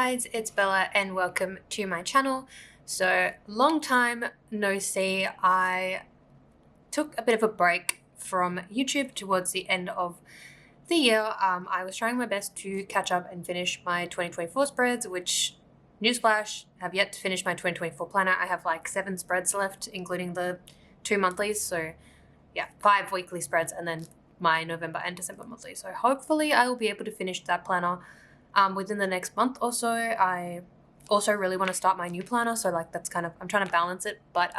guys, it's Bella and welcome to my channel. So long time no see. I took a bit of a break from YouTube towards the end of the year. I was trying my best to catch up and finish my 2024 spreads, which, newsflash, have yet to finish my 2024 planner. I have like 7 spreads left, including the 2 monthlies. So yeah, 5 weekly spreads and then my November and December monthly. So hopefully I will be able to finish that planner within the next month or so. I also really want to start my new planner, so like that's kind of, I'm trying to balance it. But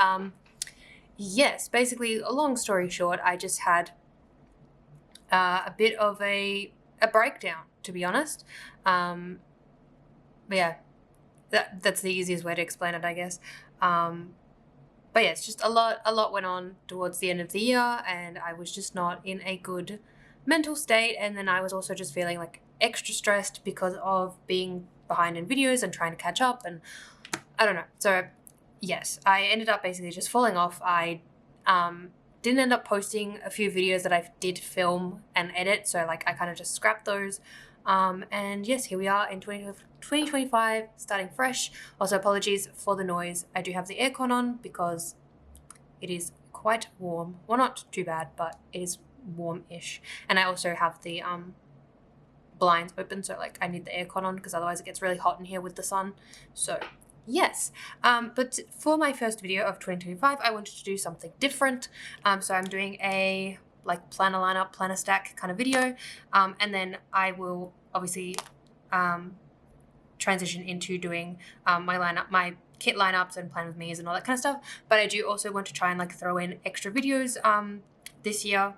yes, basically, a long story short, I just had a bit of a breakdown, to be honest. But yeah, that's the easiest way to explain it, I guess. But yeah, it's just a lot went on towards the end of the year, and I was just not in a good mental state. And then I was also just feeling like extra stressed because of being behind in videos and trying to catch up, and I don't know. So yes, I ended up basically just falling off. I didn't end up posting a few videos that I did film and edit, so like I kind of just scrapped those. And yes, here we are in 2025, starting fresh. Also, apologies for the noise. I do have the aircon on because it is quite warm. Well, not too bad, but it is warm-ish. And I also have the blinds open, so like I need the aircon on because otherwise it gets really hot in here with the sun. So yes, but for my first video of 2025, I wanted to do something different. So I'm doing a like planner lineup, planner stack kind of video, and then I will obviously transition into doing my kit lineups and plan with me's and all that kind of stuff. But I do also want to try and like throw in extra videos this year,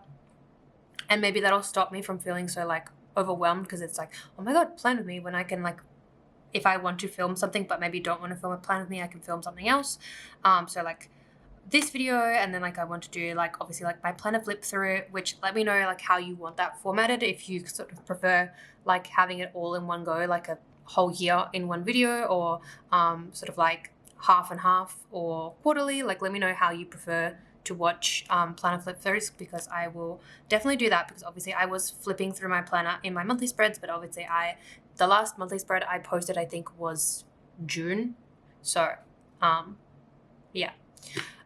and maybe that'll stop me from feeling so like overwhelmed, because it's like, oh my god, plan with me, when I can, like, if I want to film something but maybe don't want to film a plan with me, I can film something else. So like this video, and then like I want to do like obviously like my planner flip through, which let me know like how you want that formatted, if you sort of prefer like having it all in one go, like a whole year in one video, or sort of like half and half or quarterly. Like let me know how you prefer to watch planner flip throughs, because I will definitely do that, because obviously I was flipping through my planner in my monthly spreads, but obviously the last monthly spread I posted I think was June. So yeah.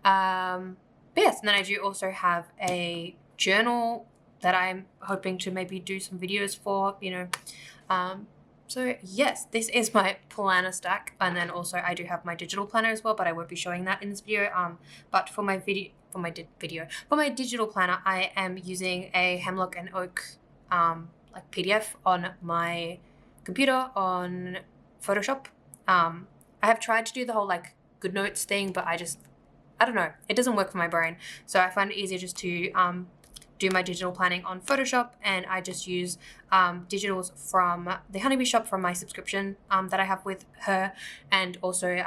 But yes, and then I do also have a journal that I'm hoping to maybe do some videos for, you know. So yes, this is my planner stack, and then also I do have my digital planner as well, but I won't be showing that in this video. But for my digital planner, I am using a Hemlock and Oak like PDF on my computer on Photoshop. I have tried to do the whole like GoodNotes thing, but I don't know, it doesn't work for my brain. So I find it easier just to do my digital planning on Photoshop, and I just use digitals from the Honeybee shop from my subscription that I have with her, and also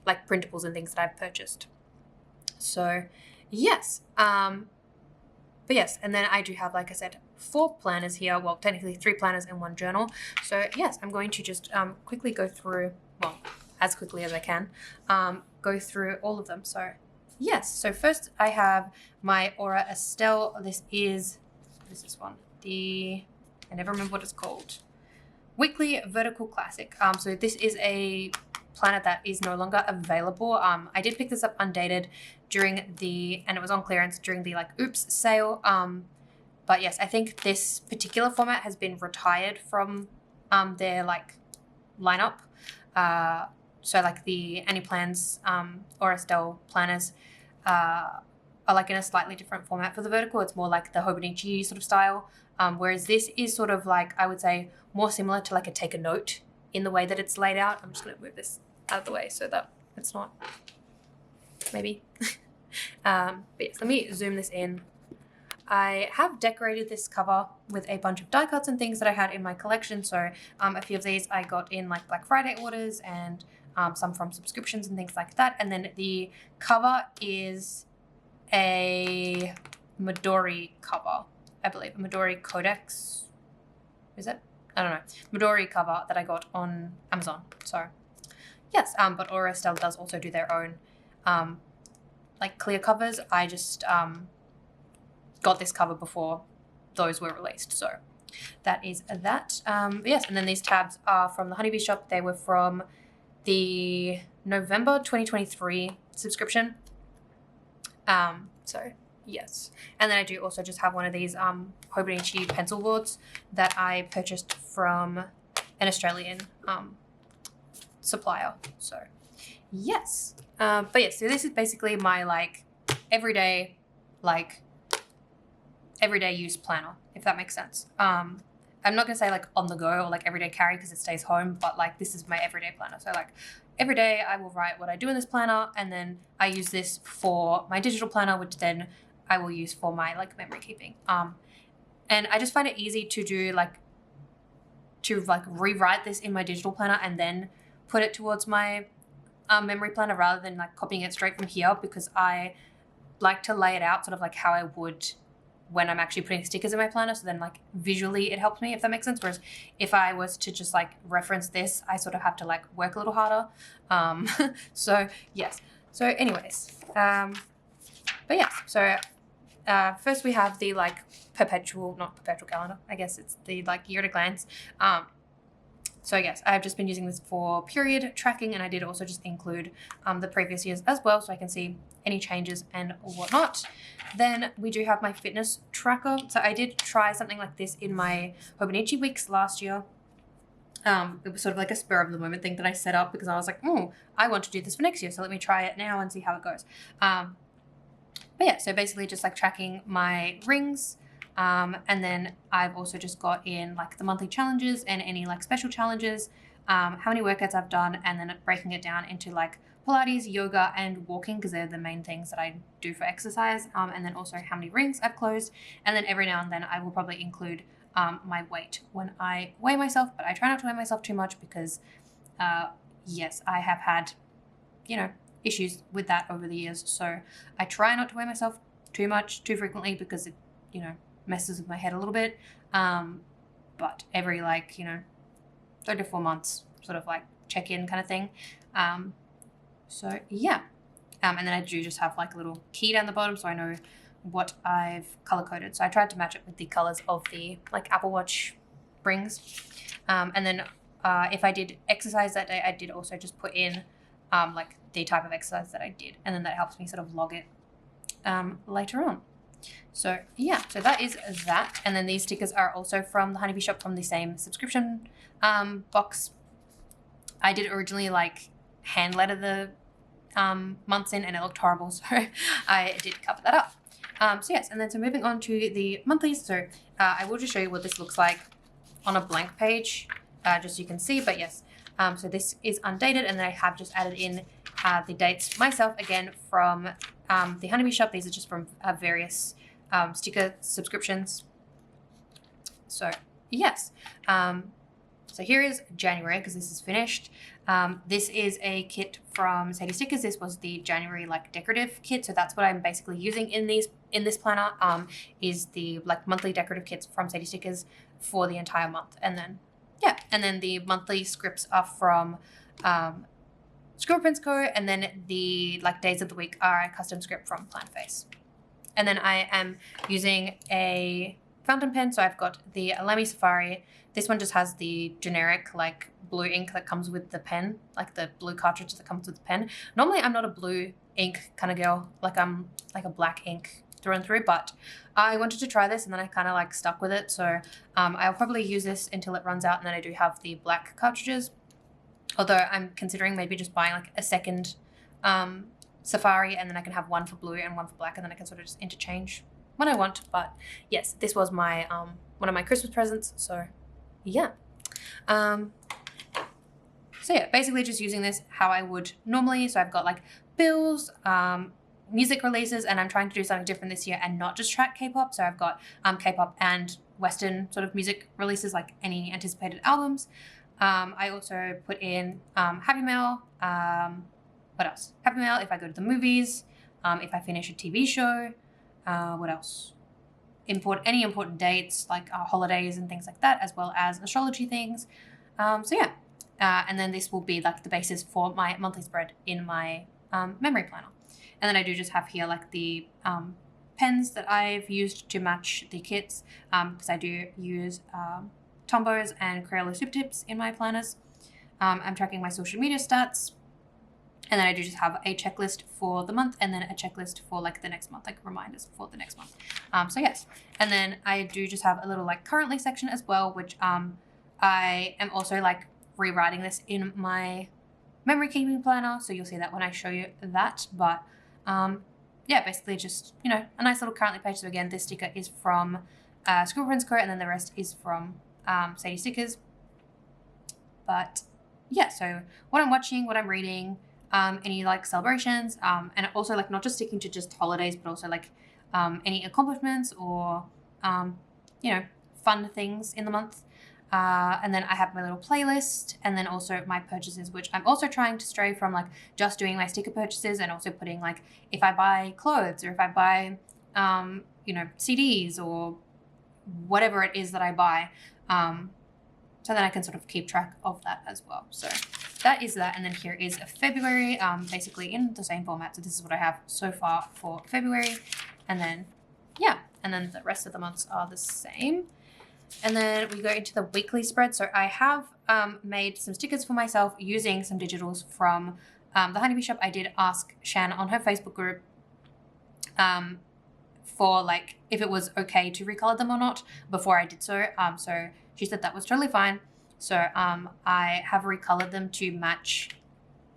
like printables and things that I've purchased. So yes, but yes, and then I do have, like I said, 4 planners here. Well, technically 3 planners and 1 journal. So yes, I'm going to just quickly go through, well, as quickly as I can, go through all of them. So yes, so first I have my Aura Estelle. This is one. I never remember what it's called. Weekly Vertical Classic. So this is a planner that is no longer available. I did pick this up undated and it was on clearance during the like Oops sale. But yes, I think this particular format has been retired from their like lineup. So like the Annie Plans or Estelle planners are like in a slightly different format for the vertical. It's more like the Hobonichi sort of style, whereas this is sort of like, I would say, more similar to like a take a note in the way that it's laid out. I'm just going to move this out of the way so that it's not, maybe. But yes, let me zoom this in. I have decorated this cover with a bunch of die cuts and things that I had in my collection. So a few of these I got in like Black Friday orders, and some from subscriptions and things like that. And then the cover is a Midori cover, I believe. A Midori Codex. Is it? I don't know. Midori cover that I got on Amazon. So yes, but Aura Estelle does also do their own like clear covers. I just got this cover before those were released. So that is that. But yes, and then these tabs are from the Honeybee shop. They were from the November 2023 subscription. So yes, and then I do also just have one of these 𝚜𝚑𝚘𝚘𝚗𝚙 pencil boards that I purchased from an Australian supplier. So yes, but yeah, so this is basically my like everyday use planner, if that makes sense. I'm not gonna say like on the go or like everyday carry because it stays home, but like this is my everyday planner. So like every day I will write what I do in this planner, and then I use this for my digital planner, which then I will use for my like memory keeping. And I just find it easy to do to rewrite this in my digital planner and then put it towards my memory planner rather than like copying it straight from here, because I like to lay it out sort of like how I would when I'm actually putting stickers in my planner. So then like visually it helps me, if that makes sense. Whereas if I was to just like reference this, I sort of have to like work a little harder. So yes. So anyways, but yeah, so first we have the like not perpetual calendar. I guess it's the like year at a glance. So yes, I've just been using this for period tracking, and I did also just include the previous years as well, so I can see any changes and whatnot. Then we do have my fitness tracker. So I did try something like this in my 𝚜𝚑𝚘𝚘𝚗𝚘𝚗 weeks last year. It was sort of like a spur of the moment thing that I set up because I was like, oh, I want to do this for next year, so let me try it now and see how it goes. But yeah, so basically just like tracking my rings. And then I've also just got in like the monthly challenges and any like special challenges, how many workouts I've done, and then breaking it down into like Pilates, yoga, and walking, because they're the main things that I do for exercise. And then also how many rings I've closed. And then every now and then I will probably include my weight when I weigh myself, but I try not to weigh myself too much because, yes, I have had, issues with that over the years. So I try not to weigh myself too much, too frequently, because it, messes with my head a little bit. But every 3 to 4 months sort of like check-in kind of thing. So yeah. And then I do just have like a little key down the bottom so I know what I've color coded. So I tried to match it with the colors of the like Apple Watch rings. And then if I did exercise that day, I did also just put in like the type of exercise that I did, and then that helps me sort of log it later on. So yeah, so that is that. And then these stickers are also from the Honeybee shop, from the same subscription box. I did originally like hand letter the months in, and it looked horrible, so I did cover that up. So yes, and then so moving on to the monthlies. So I will just show you what this looks like on a blank page, just so you can see. But yes, so this is undated, and then I have just added in the dates myself, again from the Honeybee shop. These are just from various sticker subscriptions. So yes, so here is January, because this is finished. This is a kit from Sadie Stickers. This was the January like decorative kit, so that's what I'm basically using in this planner. Is the like monthly decorative kits from Sadie Stickers for the entire month, and then yeah, and then the monthly scripts are from 𝚜𝚑𝚘𝚘𝚗𝚜, and then the like days of the week are a custom script from Plannerface. And then I am using a fountain pen, so I've got the 𝚑𝚑𝚘𝚗𝚘𝚗𝚘𝚑𝚘 Safari. This one just has the generic like blue ink that comes with the pen, like the blue cartridge that comes with the pen. Normally I'm not a blue ink kind of girl, like I'm like a black ink through and through, but I wanted to try this, and then I kind of like stuck with it. So I'll probably use this until it runs out, and then I do have the black cartridges. Although I'm considering maybe just buying like a second Safari, and then I can have one for blue and one for black, and then I can sort of just interchange when I want. But yes, this was my one of my Christmas presents. So yeah. So yeah, basically just using this how I would normally. So I've got like bills, music releases, and I'm trying to do something different this year and not just track K-pop. So I've got K-pop and Western sort of music releases, like any anticipated albums. I also put in Happy Mail. What else? Happy Mail if I go to the movies, if I finish a TV show. What else? Any important dates like holidays and things like that, as well as astrology things. So yeah, and then this will be like the basis for my monthly spread in my memory planner. And then I do just have here like the pens that I've used to match the kits, because I do use Tombows and Crayola Super Tips in my planners. I'm tracking my social media stats, and then I do just have a checklist for the month and then a checklist for like the next month, like reminders for the next month. So yes, and then I do just have a little like currently section as well, which I am also like rewriting this in my memory keeping planner, so you'll see that when I show you that. But yeah, basically just, you know, a nice little currently page. So again, this sticker is from 𝚜𝚑𝚘𝚗𝚡, and then the rest is from Sadie Stickers. But yeah, so what I'm watching, what I'm reading, any like celebrations, and also like not just sticking to just holidays, but also like any accomplishments or you know, fun things in the month. And then I have my little playlist, and then also my purchases, which I'm also trying to stray from like just doing my sticker purchases, and also putting like if I buy clothes or if I buy you know, CDs or whatever it is that I buy, so then I can sort of keep track of that as well. So that is that. And then here is a February, basically in the same format. So this is what I have so far for February. And then, yeah, and then the rest of the months are the same. And then we go into the weekly spread. So I have made some stickers for myself using some digitals from the Honeybee shop. I did ask Shan on her Facebook group for like if it was okay to recolor them or not before I did so. So she said that was totally fine. So I have recolored them to match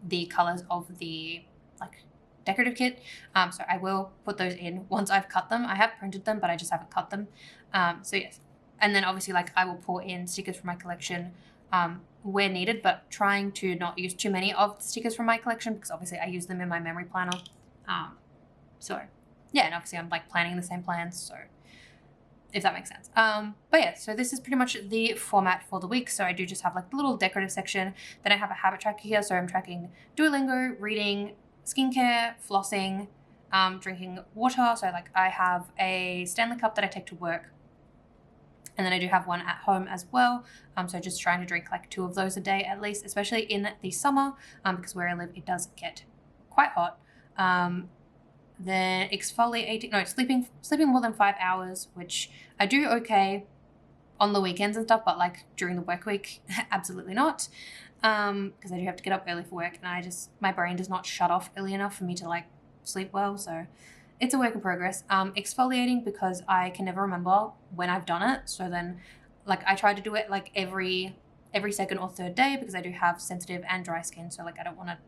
the colors of the like decorative kit. So I will put those in once I've cut them. I have printed them, but I just haven't cut them. So yes. And then obviously like I will pour in stickers from my collection where needed, but trying to not use too many of the stickers from my collection because obviously I use them in my memory planner. So yeah, and obviously I'm like planning the same plans, so if that makes sense. But yeah, so this is pretty much the format for the week. So I do just have like the little decorative section. Then I have a habit tracker here. So I'm tracking Duolingo, reading, skincare, flossing, drinking water. So like I have a Stanley cup that I take to work. And then I do have one at home as well. So just trying to drink like 2 of those a day at least, especially in the summer, because where I live, it does get quite hot. Then exfoliating, no, sleeping more than 5 hours, which I do okay on the weekends and stuff, but like during the work week, absolutely not. Because I do have to get up early for work, and my brain does not shut off early enough for me to like sleep well. So it's a work in progress. Exfoliating because I can never remember when I've done it. So then like I try to do it like every second or third day because I do have sensitive and dry skin. So like I don't want to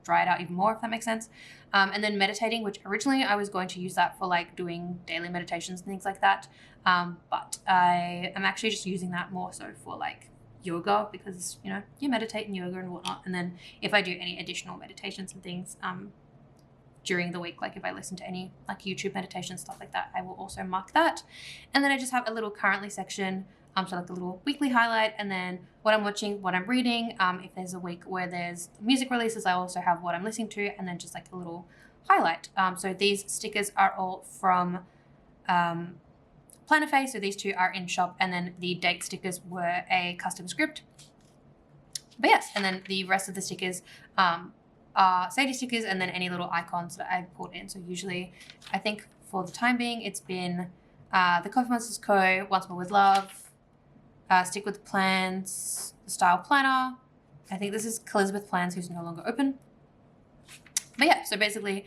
dry it out even more, if that makes sense. And then meditating, which originally I was going to use that for like doing daily meditations and things like that. But I am actually just using that more so for like yoga because, you know, you meditate in yoga and whatnot. And then if I do any additional meditations and things during the week, like if I listen to any like YouTube meditation, stuff like that, I will also mark that. And then I just have a little currently section, so like a little weekly highlight, and then what I'm watching, what I'm reading. If there's a week where there's music releases, I also have what I'm listening to, and then just like a little highlight. So these stickers are all from Plannerface. So these 2 are in shop, and then the date stickers were a custom script. But yes, and then the rest of the stickers are Sadie stickers, and then any little icons that I've put in. So usually, I think for the time being, it's been the Coffee Monsters Co., Once More with Love, Stick with Plans, the Style Planner. I think this is 𝚜𝚑𝚘𝚗𝚙 Plans, who's no longer open. But yeah, so basically,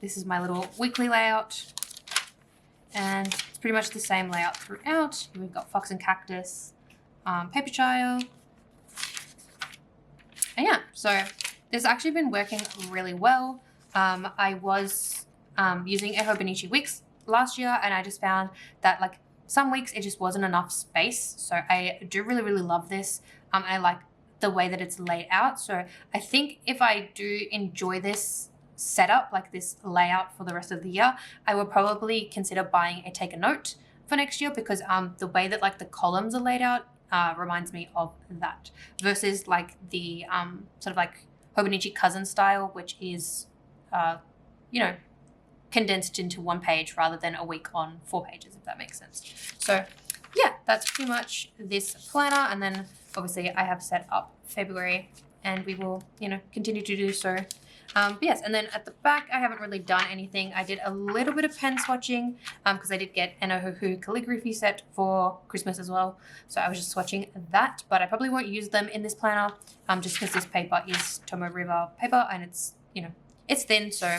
this is my little weekly layout, and it's pretty much the same layout throughout. Here we've got Fox and Cactus, Paper Child, and yeah, so this has actually been working really well. I was using 𝚑𝚑𝚘𝚗𝚙 weeks last year, and I just found that like some weeks it just wasn't enough space. So I do really, really love this. And I like the way that it's laid out. So I think if I do enjoy this setup, like this layout for the rest of the year, I would probably consider buying a take a note for next year, because the way that like the columns are laid out reminds me of that, versus like the sort of like 𝚑𝚑𝚘𝚗𝚙 style, which is you know, condensed into 1 page rather than a week on 4 pages, if that makes sense. So yeah, that's pretty much this planner. And then obviously I have set up February, and we will, you know, continue to do so But yes, and then at the back, I haven't really done anything. I did a little bit of pen swatching because I did get an 𝚑𝚘𝚘𝚗𝚙 calligraphy set for Christmas as well. So I was just swatching that, but I probably won't use them in this planner just because this paper is Tomoe River paper and it's, you know, it's thin, so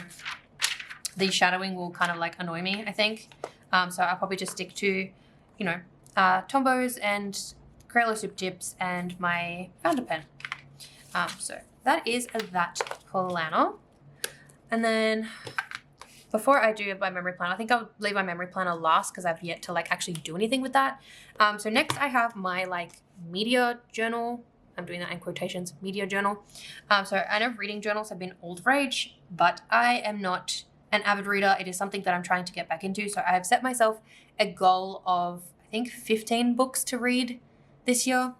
the shadowing will kind of like annoy me, I think. So I'll probably just stick to, you know, Tombows and Crayola Soup Tips and my founder pen. So that is that planner. And then before I do my memory planner, I think I'll leave my memory planner last because I've yet to like actually do anything with that. So next I have my like media journal. I'm doing that in quotations, media journal. So I know reading journals have been all the rage, but I am not an avid reader. It is something that I'm trying to get back into. So I have set myself a goal of, I think, 15 books to read this year.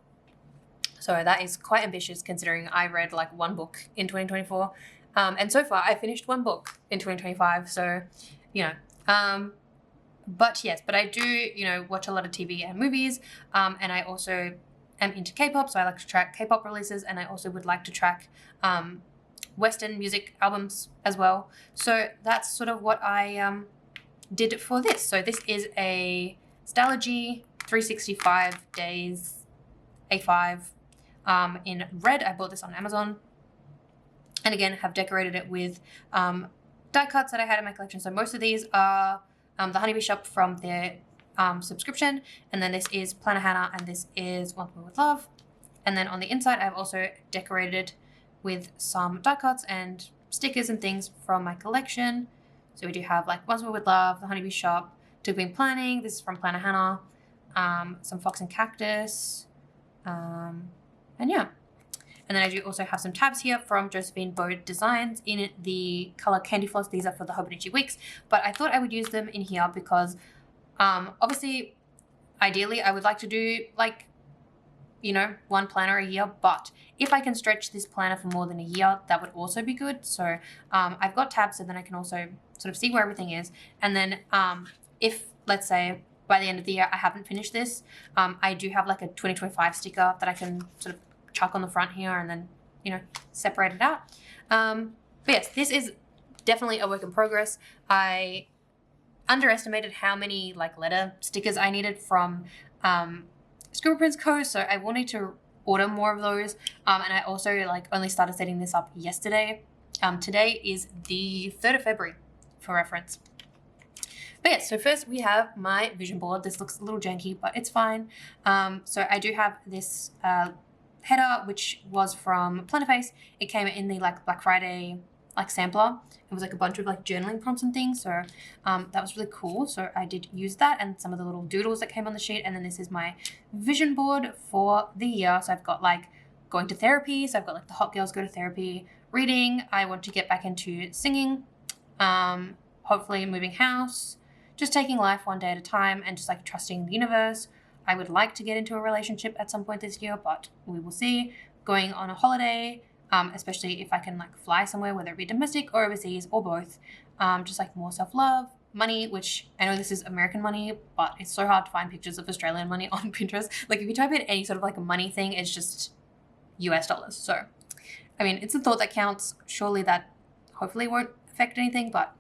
So that is quite ambitious considering I read like one book in 2024. And so far I finished one book in 2025. So, you know, but I do, you know, watch a lot of TV and movies. And I also am into K-pop. So I like to track K-pop releases, and I also would like to track Western music albums as well. So that's sort of what I did for this. So this is a Stylogy 365 days A5 in red. I bought this on Amazon, and again have decorated it with die cuts that I had in my collection. So most of these are the Honeybee Shop from their subscription, and then this is Planner Hannah, and this is Once More with Love. And then on the inside I've also decorated with some die cuts and stickers and things from my collection. So we do have like Once More with Love, the Honeybee Shop, To Been Planning, this is from Planner Hannah, some Fox and Cactus, and yeah. And then I do also have some tabs here from Josephine Bode Designs in the color Candy Floss. These are for the Hobonichi weeks, but I thought I would use them in here because obviously, ideally, I would like to do like, you know, one planner a year, but if I can stretch this planner for more than a year, that would also be good. So I've got tabs, so then I can also sort of see where everything is. And then if, let's say, by the end of the year, I haven't finished this, I do have like a 2025 sticker that I can sort of chuck on the front here and then, you know, separate it out. But yes, this is definitely a work in progress. I underestimated how many like letter stickers I needed from Scribble Co. So I will need to order more of those. And I also like only started setting this up yesterday. Today is the 3rd of February for reference. But yeah, so first we have my vision board. This looks a little janky, but it's fine. So I do have this header, which was from Plannerface. It came in the like Black Friday like sampler. It was like a bunch of like journaling prompts and things. So that was really cool. So I did use that and some of the little doodles that came on the sheet. And then this is my vision board for the year. So I've got like going to therapy. So I've got like the Hot Girls Go to Therapy, reading. I want to get back into singing, hopefully moving house, just taking life one day at a time and just like trusting the universe. I would like to get into a relationship at some point this year, but we will see. Going on a holiday, especially if I can like fly somewhere, whether it be domestic or overseas or both. Just like more self-love, money, which I know this is American money, but it's so hard to find pictures of Australian money on Pinterest. Like if you type in any sort of like a money thing, it's just US dollars. So, I mean, it's a thought that counts. Surely that hopefully won't affect anything, but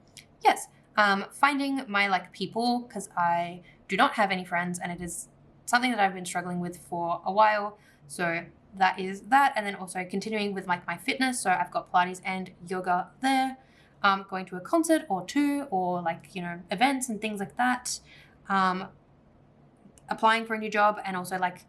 yes. Finding my like people, because I do not have any friends and it is something that I've been struggling with for a while. So that is that. And then also continuing with like my fitness. So I've got Pilates and yoga there. Going to a concert or two, or like, you know, events and things like that. Applying for a new job, and also like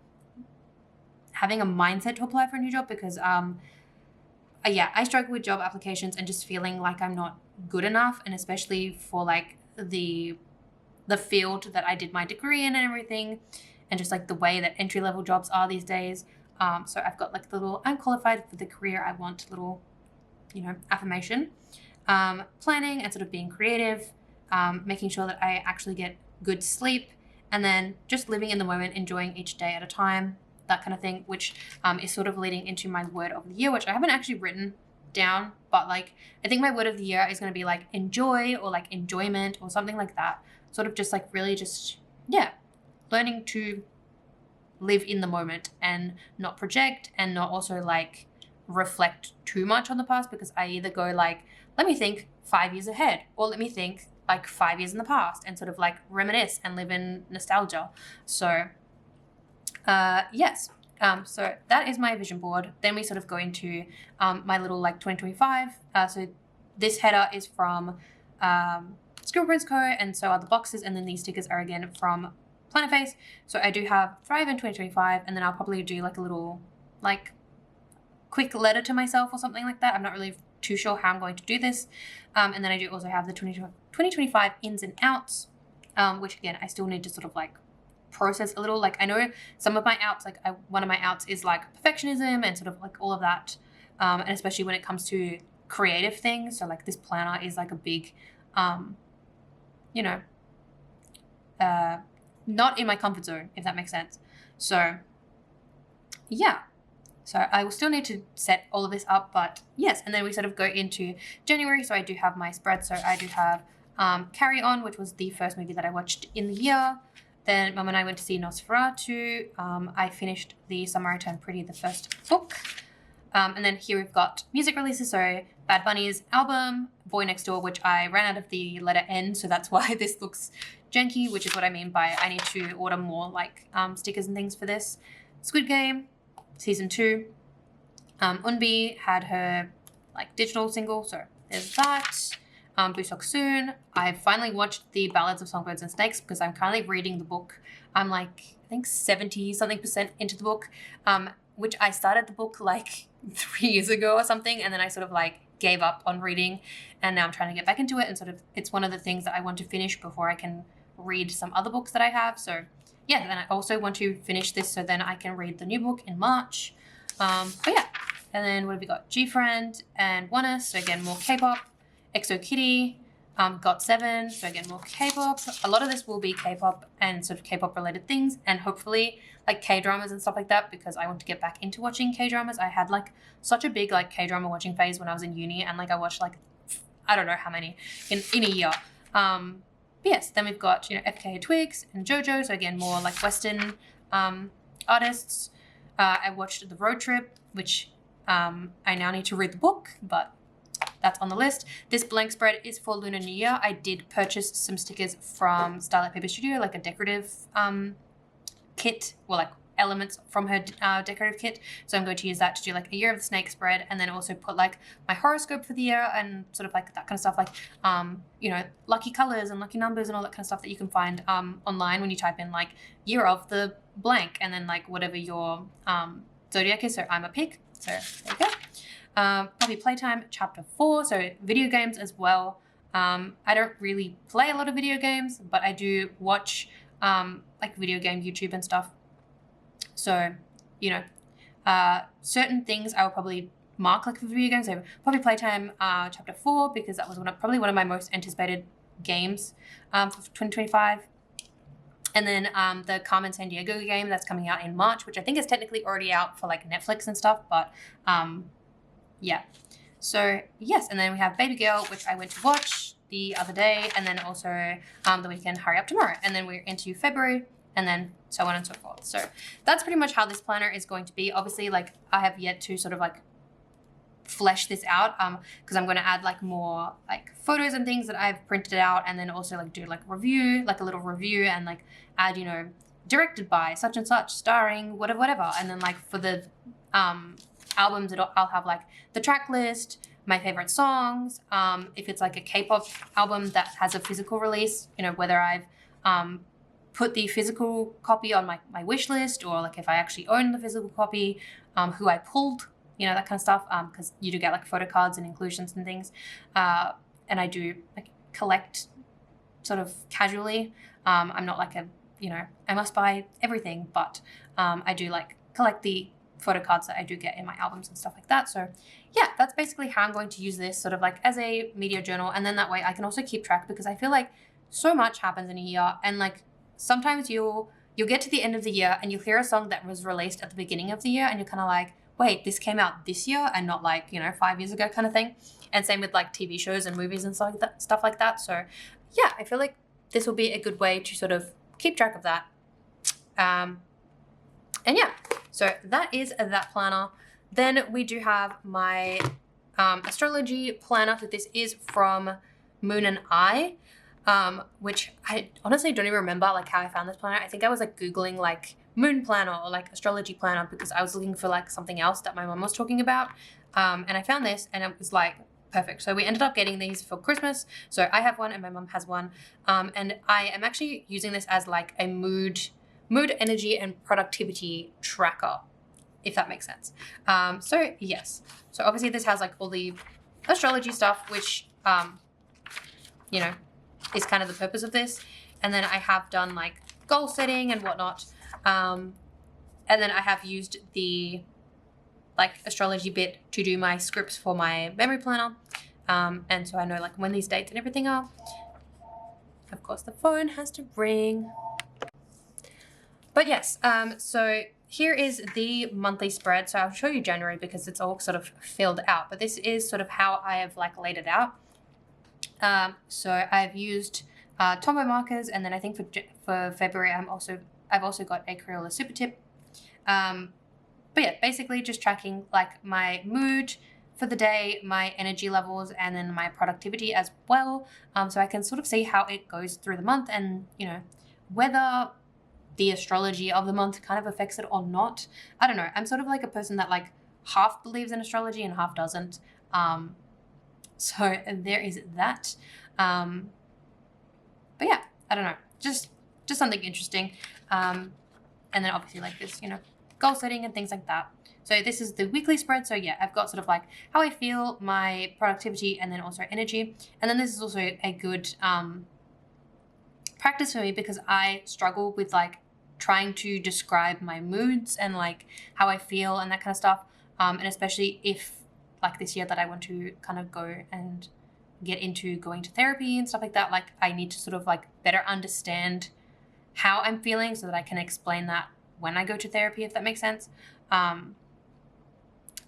having a mindset to apply for a new job, because yeah, I struggle with job applications and just feeling like I'm not good enough, and especially for like the field that I did my degree in and everything, and just like the way that entry-level jobs are these days. So I've got like the little "I'm qualified for the career I want" little, you know, affirmation. Planning and sort of being creative, making sure that I actually get good sleep, and then just living in the moment, enjoying each day at a time, that kind of thing, which is sort of leading into my word of the year, which I haven't actually written down, but like I think my word of the year is going to be like enjoy, or like enjoyment, or something like that. Sort of just like really just, yeah, learning to live in the moment and not project, and not also like reflect too much on the past, because I either go like, let me think 5 years ahead, or let me think like 5 years in the past and sort of like reminisce and live in nostalgia. So yes. So that is my vision board. Then we sort of go into my little like 2025. So this header is from Skill Co, and so are the boxes, and then these stickers are again from Planner Face. So I do have Thrive in 2025, and then I'll probably do like a little like quick letter to myself or something like that. I'm not really too sure how I'm going to do this. And then I do also have the 2025 ins and outs, which again, I still need to sort of like process a little. Like I know some of my outs, like one of my outs is like perfectionism and sort of like all of that. And especially when it comes to creative things. So like this planner is like a big, you know, not in my comfort zone, if that makes sense. So yeah. So I will still need to set all of this up, but yes. And then we sort of go into January. So I do have my spread. So I do have Carry On, which was the first movie that I watched in the year. Then Mum and I went to see Nosferatu. I finished The Summer I Turned Pretty, the first book. And then here we've got music releases. So Bad Bunny's album, Boy Next Door, which I ran out of the letter N. So that's why this looks janky, which is what I mean by I need to order more like stickers and things for this. Squid Game, Season 2. Unbi had her like digital single, so there's that. Busok Soon. I finally watched the Ballads of Songbirds and Snakes because I'm currently reading the book. I'm like, I think 70-something% into the book, which I started the book like 3 years ago or something, and then I sort of like gave up on reading, and now I'm trying to get back into it, and sort of it's one of the things that I want to finish before I can read some other books that I have. So yeah, then I also want to finish this so then I can read the new book in March. But yeah, and then what have we got? G-Friend and Oneness, so again, more K-pop. EXO Kitty, GOT7, so again, more K-pop. A lot of this will be K-pop and sort of K-pop related things, and hopefully like K-dramas and stuff like that, because I want to get back into watching K-dramas. I had like such a big like K-drama watching phase when I was in uni, and like I watched like, I don't know how many in a year. But yes, then we've got, you know, FKA Twigs and JoJo, so again, more like Western artists. I watched The Road Trip, which I now need to read the book, but that's on the list. This blank spread is for Lunar New Year. I did purchase some stickers from Starlight Paper Studio, like a decorative kit, or like elements from her decorative kit. So I'm going to use that to do like a Year of the Snake spread, and then also put like my horoscope for the year and sort of like that kind of stuff, like you know, lucky colors and lucky numbers and all that kind of stuff that you can find online when you type in like year of the blank and then like whatever your zodiac is. So I'm a pig. So there you go. Puppy Playtime Chapter 4, so video games as well. I don't really play a lot of video games, but I do watch like video game YouTube and stuff. So, you know, certain things I will probably mark like for video games. So Puppy Playtime Chapter 4, because that was probably one of my most anticipated games for 2025. And then the Carmen Sandiego game that's coming out in March, which I think is technically already out for like Netflix and stuff, but yeah. So yes, and then we have Baby Girl, which I went to watch the other day, and then also the weekend Hurry Up Tomorrow, and then we're into February, and then so on and so forth. So that's pretty much how this planner is going to be. Obviously, like I have yet to sort of like flesh this out because I'm going to add like more like photos and things that I've printed out, and then also like do like review, like a little review, and like add, you know, directed by such and such, starring whatever, and then like for the albums, I'll have like the track list, my favorite songs. If it's like a K-pop album that has a physical release, you know, whether I've put the physical copy on my wish list, or like if I actually own the physical copy, who I pulled, you know, that kind of stuff, because you do get like photo cards and inclusions and things. And I do like collect sort of casually. I'm not like a, you know, I must buy everything, but I do like collect the photo cards that I do get in my albums and stuff like that. So yeah, that's basically how I'm going to use this sort of like as a media journal. And then that way I can also keep track, because I feel like so much happens in a year, and like sometimes you'll get to the end of the year and you'll hear a song that was released at the beginning of the year, and you're kind of like, wait, this came out this year and not like, you know, 5 years ago kind of thing. And same with like TV shows and movies and stuff like that. So yeah, I feel like this will be a good way to sort of keep track of that. And yeah, so that is that planner. Then we do have my astrology planner. So this is from Moon and I, which I honestly don't even remember like how I found this planner. I think I was like Googling like moon planner or like astrology planner because I was looking for like something else that my mom was talking about. And I found this and it was like perfect. So we ended up getting these for Christmas. So I have one and my mom has one. And I am actually using this as like a mood, energy, and productivity tracker, if that makes sense. So yes. So obviously this has like all the astrology stuff, which, you know, is kind of the purpose of this. And then I have done like goal setting and whatnot. And then I have used the like astrology bit to do my scripts for my memory planner. And so I know like when these dates and everything are. Of course, the phone has to ring. But yes, so here is the monthly spread. So I'll show you January because it's all sort of filled out. But this is sort of how I have like laid it out. So I've used Tombow markers, and then I think for February I've also got a Crayola super tip. But yeah, basically just tracking like my mood for the day, my energy levels, and then my productivity as well. So I can sort of see how it goes through the month, and you know whether the astrology of the month kind of affects it or not. I don't know. I'm sort of like a person that like half believes in astrology and half doesn't. So there is that. But yeah, I don't know. Just something interesting. And then obviously like this, you know, goal setting and things like that. So this is the weekly spread. So yeah, I've got sort of like how I feel, my productivity, and then also energy. And then this is also a good practice for me because I struggle with like trying to describe my moods and like how I feel and that kind of stuff. And especially if like this year that I want to kind of go and get into going to therapy and stuff like that, like I need to sort of like better understand how I'm feeling so that I can explain that when I go to therapy, if that makes sense.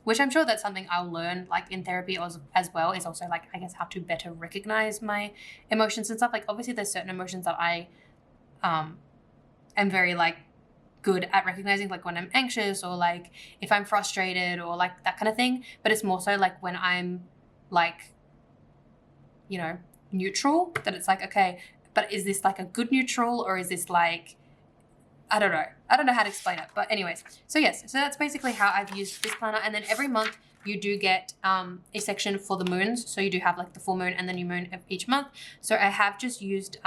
Which I'm sure that's something I'll learn like in therapy as well, is also like, I guess, how to better recognize my emotions and stuff. Like obviously there's certain emotions that I am very like good at recognizing, like when I'm anxious or like if I'm frustrated or like that kind of thing. But it's more so like when I'm like, you know, neutral, that it's like, okay, but is this like a good neutral or is this like, I don't know how to explain it. But anyways, so yes, so that's basically how I've used this planner. And then every month you do get a section for the moons. So you do have like the full moon and the new moon of each month. So I have just used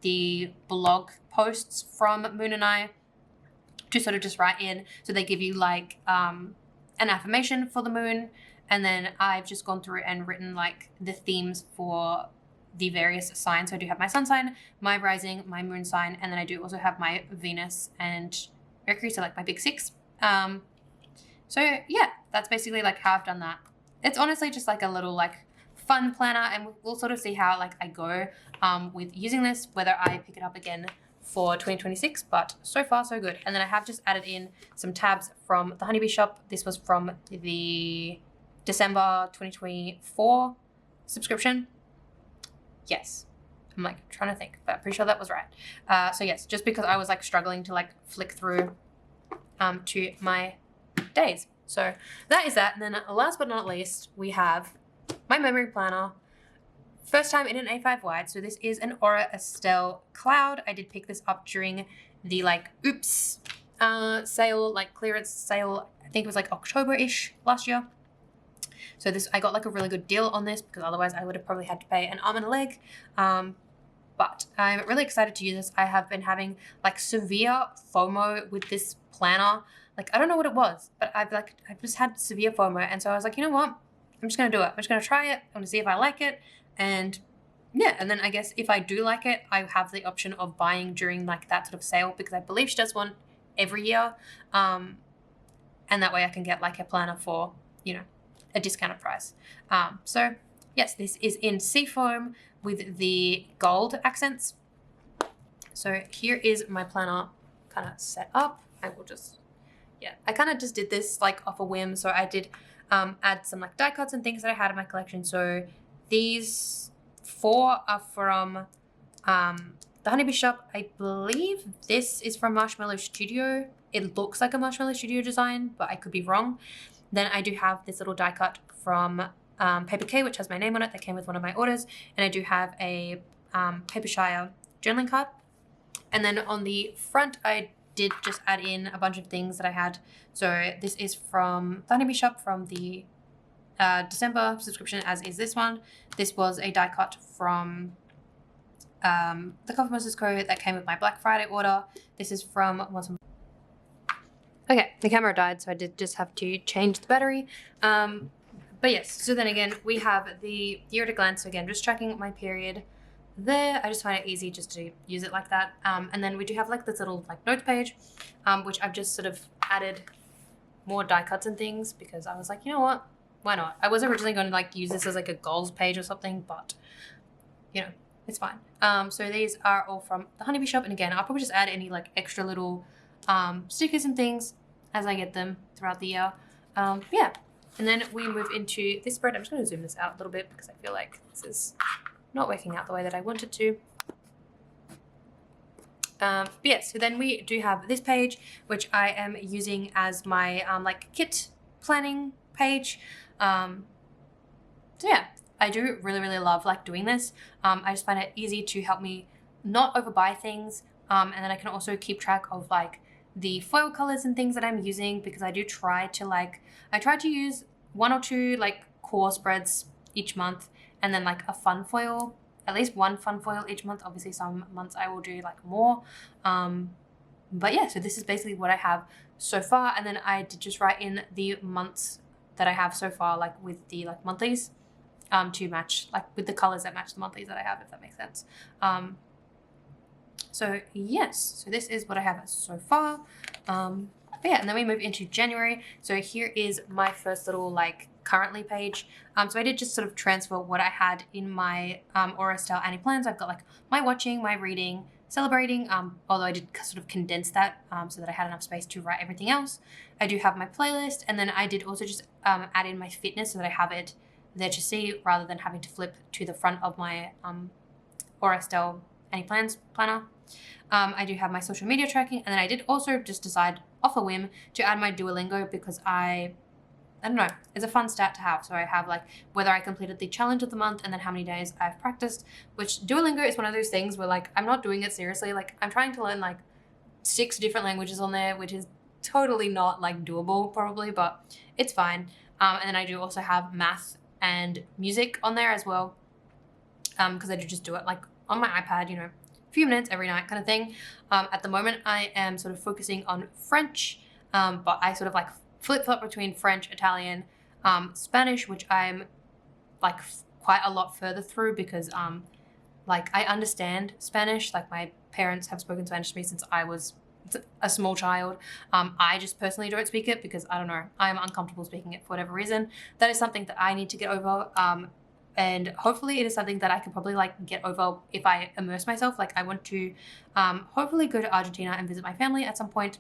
the blog posts from Moon and I to sort of just write in. So they give you like an affirmation for the moon. And then I've just gone through and written like the themes for the various signs. So I do have my sun sign, my rising, my moon sign, and then I do also have my Venus and Mercury, so like my big six. So yeah, that's basically like how I've done that. It's honestly just like a little like fun planner, and we'll sort of see how like I go with using this, whether I pick it up again for 2026, but so far so good. And then I have just added in some tabs from the Honeybee shop. This was from the December 2024 subscription. Yes, I'm like trying to think, but I'm pretty sure that was right. So yes, just because I was like struggling to like flick through to my days. So that is that. And then last but not least, we have my memory planner. First time in an A5 wide. So this is an Aura Estelle Cloud. I did pick this up during the like oops sale, like clearance sale. I think it was like October-ish last year. So this, I got like a really good deal on this because otherwise I would have probably had to pay an arm and a leg. But I'm really excited to use this. I have been having like severe FOMO with this planner. Like, I don't know what it was, but I've just had severe FOMO. And so I was like, you know what? I'm just going to do it. I'm just going to try it. I'm going to see if I like it. And yeah, and then I guess if I do like it, I have the option of buying during like that sort of sale because I believe she does one every year. And that way I can get like a planner for, you know, a discounted price. So yes, this is in seafoam with the gold accents. So here is my planner kind of set up. I will just, yeah, I kind of just did this like off a whim. So I did add some like die cuts and things that I had in my collection. So these 4 are from the Honeybee shop. I believe this is from Marshmallow Studio. It looks like a Marshmallow Studio design, but I could be wrong. Then I do have this little die cut from 𝚑𝚑𝚘𝚙𝚗, which has my name on it, that came with one of my orders. And I do have a 𝚑𝚑𝚘𝚗𝚗𝚎 journaling card. And then on the front, I did just add in a bunch of things that I had. So this is from the Honeybee shop from the December subscription, as is this one. This was a die cut from the 𝚜𝚑𝚘𝚗𝚙𝚜 that came with my Black Friday order. This is from okay, the camera died, so I did just have to change the battery. But yes, so then again, we have the year at a glance. So again, just tracking my period there. I just find it easy just to use it like that. And then we do have like this little like notes page, which I've just sort of added more die cuts and things because I was like, you know what, why not? I was originally going to like use this as like a goals page or something, but you know, it's fine. So these are all from the Honeybee shop. And again, I'll probably just add any like extra little stickers and things as I get them throughout the year. Yeah. And then we move into this spread. I'm just going to zoom this out a little bit because I feel like this is not working out the way that I want it to. But yeah, so then we do have this page, which I am using as my like kit planning page. So yeah, I do really love like doing this. I just find it easy to help me not overbuy things. And then I can also keep track of like the foil colors and things that I'm using, because I do try to like, I try to use 1 or 2 like core spreads each month, and then like a fun foil, at least 1 fun foil each month. Obviously some months I will do like more. But yeah, so this is basically what I have so far. And then I did just write in the months that I have so far, like with the like monthlies, to match, like with the colors that match the monthlies that I have, if that makes sense. So yes, so this is what I have so far. But yeah, and then we move into January. So here is my first little like currently page. So I did just sort of transfer what I had in my Aura style Annie plans. I've got like my watching, my reading, celebrating, although I did sort of condense that so that I had enough space to write everything else. I do have my playlist, and then I did also just add in my fitness so that I have it there to see rather than having to flip to the front of my Aura style Annie plans planner. I do have my social media tracking, and then I did also just decide off a whim to add my Duolingo because I don't know, it's a fun stat to have. So I have like whether I completed the challenge of the month and then how many days I've practiced, which Duolingo is one of those things where like I'm not doing it seriously. Like I'm trying to learn like 6 different languages on there, which is totally not like doable probably, but it's fine. And then I do also have math and music on there as well, because I do just do it like on my iPad, you know, few minutes every night kind of thing. At the moment I am sort of focusing on French, but I sort of like flip-flop between French, Italian, Spanish, which I'm like quite a lot further through because like I understand Spanish. Like my parents have spoken Spanish to me since I was a small child. I just personally don't speak it because I don't know, I'm uncomfortable speaking it for whatever reason. That is something that I need to get over. And hopefully it is something that I can probably like get over if I immerse myself. Like I want to hopefully go to Argentina and visit my family at some point.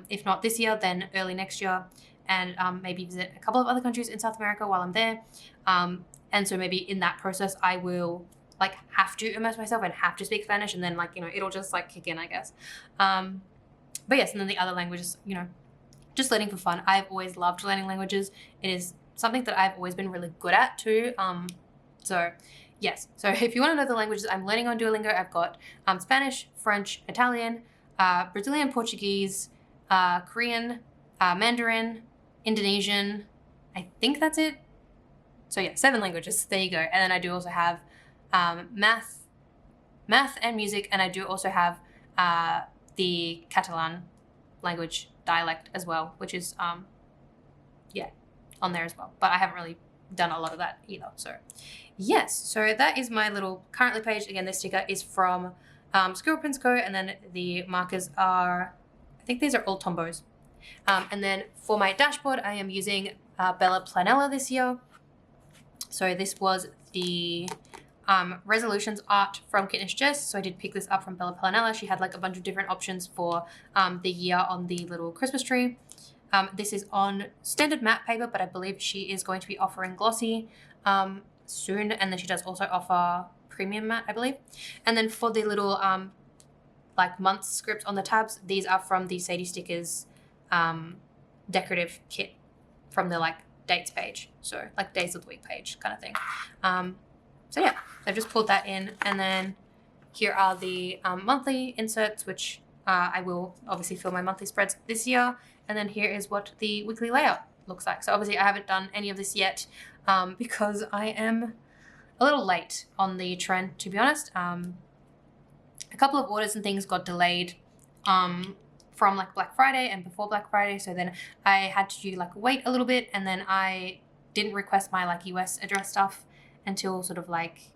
If not this year, then early next year, and maybe visit a couple of other countries in South America while I'm there. And so maybe in that process, I will like have to immerse myself and have to speak Spanish, and then like, you know, it'll just like kick in, I guess. But yes, and then the other languages, you know, just learning for fun. I've always loved learning languages. It is something that I've always been really good at too. So yes, so if you want to know the languages I'm learning on Duolingo, I've got Spanish, French, Italian, Brazilian Portuguese, Korean, Mandarin, Indonesian. I think that's it. So yeah, 7 languages. There you go. And then I do also have math and music, and I do also have the Catalan language dialect as well, which is yeah, on there as well. But I haven't really done a lot of that either. So yes, so that is my little currently page. Again, this sticker is from 𝚜𝚑𝚘𝚗𝚙𝚜, and then the markers are, I think these are all Tombos. And then for my dashboard, I am using belleplannerco this year. So this was the resolutions art from 𝚜𝚑𝚘𝚗𝚎. So I did pick this up from belleplannerco. She had like a bunch of different options for the year on the little Christmas tree. This is on standard matte paper, but I believe she is going to be offering glossy soon. And then she does also offer premium matte, I believe. And then for the little like month script on the tabs, these are from the Sadie Stickers decorative kit. from the like dates page. So like days of the week page kind of thing. So yeah, I've just pulled that in, and then here are the monthly inserts, which I will obviously fill my monthly spreads this year. And then here is what the weekly layout looks like. So obviously I haven't done any of this yet because I am a little late on the trend, to be honest. A couple of orders and things got delayed from like Black Friday and before Black Friday. So then I had to like wait a little bit, and then I didn't request my like US address stuff until sort of like,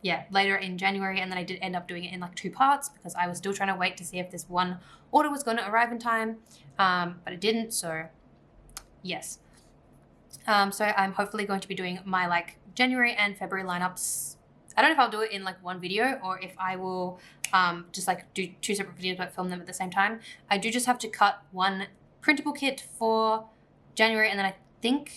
yeah, later in January. And then I did end up doing it in like 2 parts because I was still trying to wait to see if this one order was going to arrive in time. But it didn't. So yes. So I'm hopefully going to be doing my like January and February lineups. I don't know if I'll do it in like one video or if I will just like do 2 separate videos but film them at the same time. I do just have to cut one printable kit for January, and then I think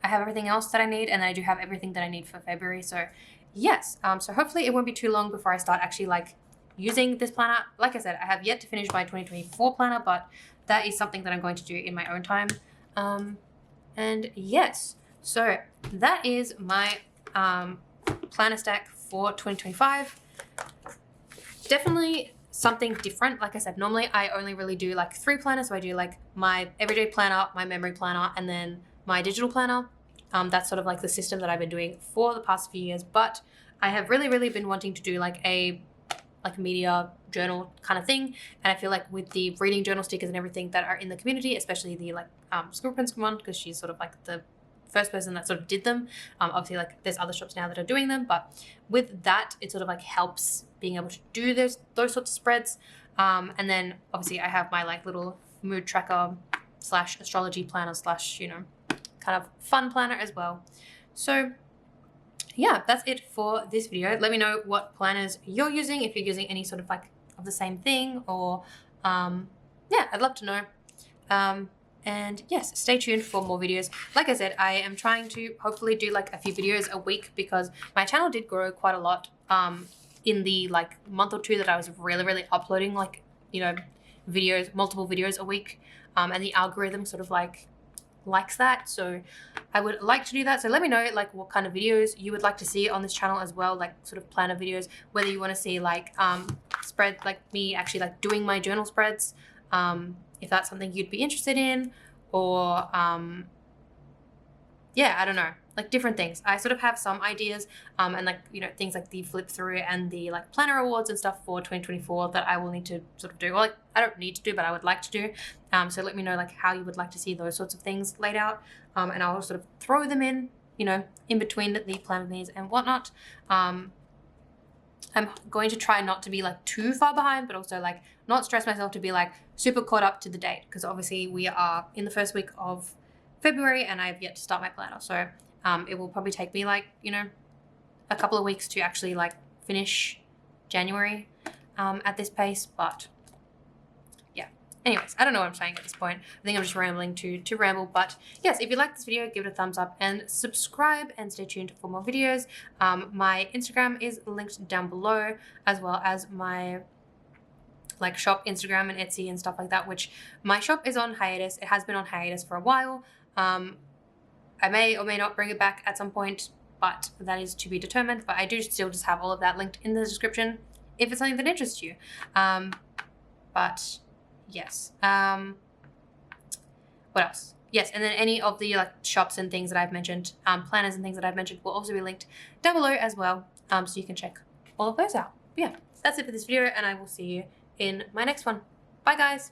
I have everything else that I need, and then I do have everything that I need for February. So yes, so hopefully it won't be too long before I start actually like using this planner. Like I said, I have yet to finish my 2024 planner, but that is something that I'm going to do in my own time. And yes, so that is my planner stack for 2025. Definitely something different. Like I said, normally I only really do like 3 planners. So I do like my everyday planner, my memory planner, and then my digital planner. That's sort of like the system that I've been doing for the past few years, but I have really been wanting to do like a media journal kind of thing. And I feel like with the reading journal stickers and everything that are in the community, especially the like School Prince one, because she's sort of like the first person that sort of did them. Obviously like there's other shops now that are doing them, but with that it sort of like helps being able to do those sorts of spreads. And then obviously I have my like little mood tracker / astrology planner / you know, kind of fun planner as well. So yeah, that's it for this video. Let me know what planners you're using, if you're using any sort of like of the same thing, or yeah, I'd love to know. And yes, stay tuned for more videos. Like I said, I am trying to hopefully do like a few videos a week because my channel did grow quite a lot in the like month or 2 that I was really uploading like, you know, videos, multiple videos a week, and the algorithm sort of like likes that. So I would like to do that. So let me know like what kind of videos you would like to see on this channel as well, like sort of planner videos, whether you want to see like spread, like me actually like doing my journal spreads, if that's something you'd be interested in, or yeah, I don't know, like different things. I sort of have some ideas and like, you know, things like the flip through and the like planner awards and stuff for 2024 that I will need to sort of do, or like I don't need to do, but I would like to do. So let me know like how you would like to see those sorts of things laid out, and I'll sort of throw them in, you know, in between the plan with me's and whatnot. I'm going to try not to be like too far behind, but also like not stress myself to be like super caught up to the date, because obviously we are in the first week of February and I have yet to start my planner. So it will probably take me like, you know, a couple of weeks to actually like finish January at this pace. But yeah, anyways, I don't know what I'm saying at this point. I think I'm just rambling to ramble. But yes, if you like this video, give it a thumbs up and subscribe, and stay tuned for more videos. My Instagram is linked down below, as well as my like shop Instagram and Etsy and stuff like that, which my shop is on hiatus. It has been on hiatus for a while. I may or may not bring it back at some point, but that is to be determined. But I do still just have all of that linked in the description if it's something that interests you. But yes, what else? Yes, and then any of the like shops and things that I've mentioned, planners and things that I've mentioned will also be linked down below as well, so you can check all of those out. But yeah, that's it for this video, and I will see you in my next one. Bye guys.